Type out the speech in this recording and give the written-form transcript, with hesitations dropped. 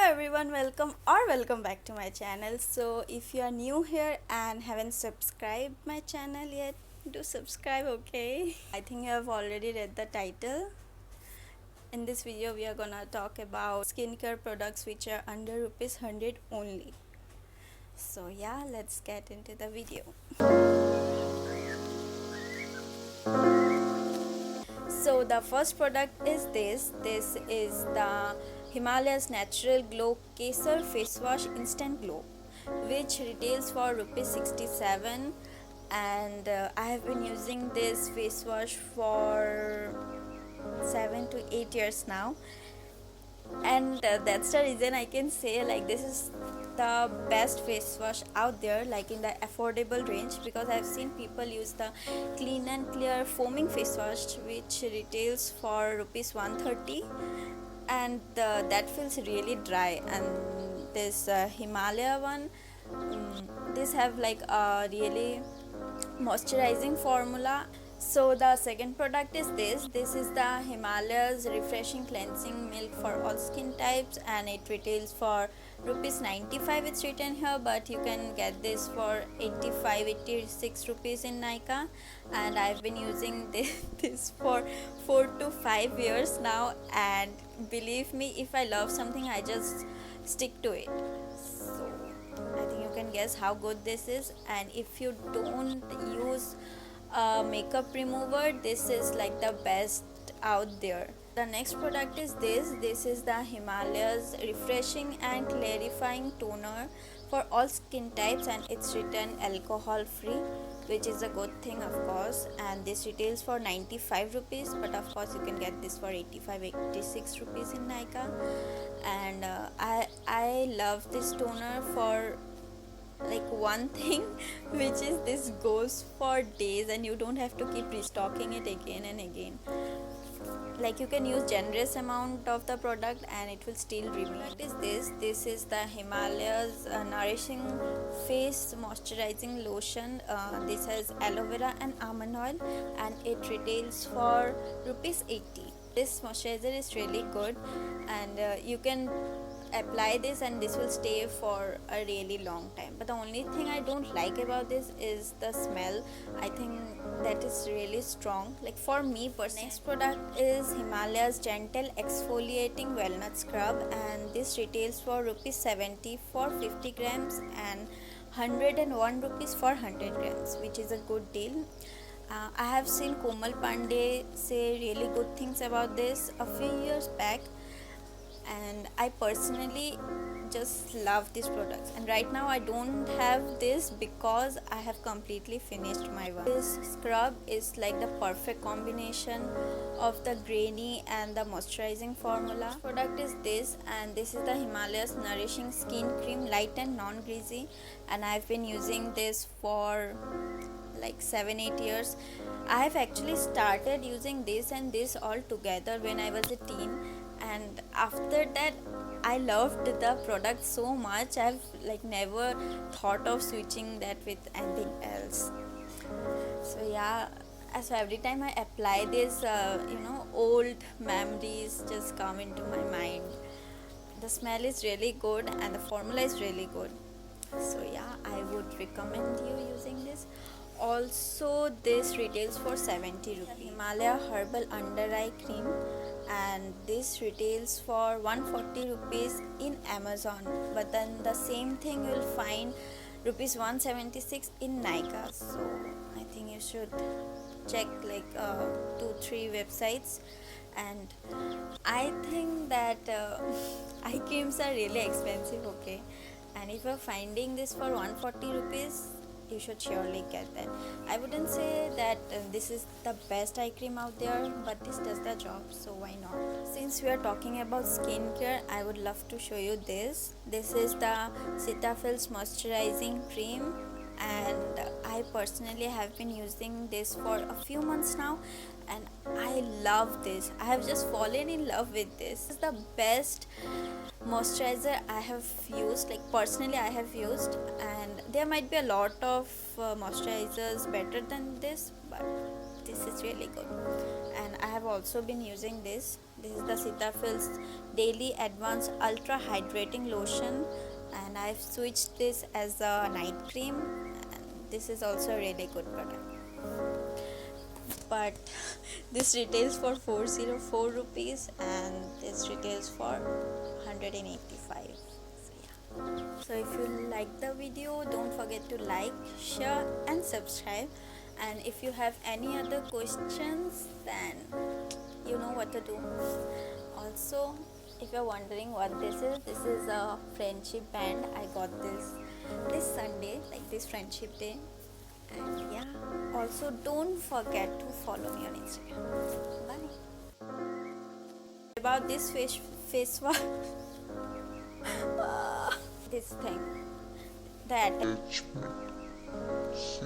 everyone, welcome back to my channel. So if you are new here and haven't subscribed my channel yet, do subscribe, okay? I think you have already read the title. In this video we are gonna talk about skincare products which are under rupees 100 only. So yeah, let's get into the video. So the first product is this is the Himalayas Natural Glow Kesar Face Wash Instant Glow, which retails for rupees 67, and I have been using this face wash for 7 to 8 years now, and that's the reason I can say like this is the best face wash out there, like in the affordable range, because I've seen people use the clean and clear foaming face wash which retails for rupees 130, and that feels really dry. And this Himalaya one, this have like a really moisturizing formula. So the second product is this is the Himalayas refreshing cleansing milk for all skin types, and it retails for rupees 95. It's written here, but you can get this for 85 86 rupees in Nykaa, and I've been using this for 4 to 5 years now, and believe me, if I love something I just stick to it. So I think you can guess how good this is, and if you don't use makeup remover, this is like the best out there. The next product is this is the Himalayas refreshing and clarifying toner for all skin types, and it's written alcohol free, which is a good thing of course, and this retails for 95 rupees, but of course you can get this for 85 86 rupees in Nykaa. And I love this toner for like one thing which is this goes for days and you don't have to keep restocking it again and again. Like you can use generous amount of the product and it will still remain. What is this is the Himalayas nourishing face moisturizing lotion. This has aloe vera and almond oil, and it retails for rupees 80. This moisturizer is really good, and you can apply this and this will stay for a really long time. But the only thing I don't like about this is the smell. I think that is really strong, like for me personally. Next product is Himalayas gentle exfoliating walnut scrub, and this retails for rupees 70 for 50 grams and 101 rupees for 100 grams, which is a good deal. I have seen Komal Pandey say really good things about this a few years back, and I personally just love these products. And right now I don't have this because I have completely finished my one. This scrub is like the perfect combination of the grainy and the moisturizing formula. This product is this, and this is the Himalayas nourishing skin cream, light and non-greasy, and I've been using this for like 7-8 years. I have actually started using this and this all together when I was a teen, and after that I loved the product so much I've like never thought of switching that with anything else. So yeah, so every time I apply this, old memories just come into my mind. The smell is really good and the formula is really good. So yeah, I would recommend you using this. Also, this retails for 70 rupees. Himalaya herbal under eye cream, and this retails for 140 rupees in Amazon, but then the same thing you will find rupees 176 in Nykaa. So I think you should check like 2-3 websites. And I think that eye creams are really expensive, okay, and if you're finding this for 140 rupees, you should surely get that. I wouldn't say that this is the best eye cream out there, but this does the job, so why not? Since we are talking about skincare, I would love to show you this. This is the Cetaphil's moisturizing cream, and I personally have been using this for a few months now, and I love this. I have just fallen in love with this. This is the best moisturizer I have used, like personally I have used, and there might be a lot of moisturizers better than this, but this is really good, and I have have also been using this. This is the Cetaphil's Daily Advanced Ultra Hydrating Lotion, and I've switched this as a night cream, and this is also a really good product. But this retails for 404 rupees and this retails for 185. So yeah. So if you like the video, don't forget to like, share and subscribe. And if you have any other questions, then you know what to do. Also, if you're wondering what this is a friendship band. I got this Sunday, like this friendship day. And yeah, also don't forget to follow me on Instagram. Bye. About this face wash, this thing that Attachment. See?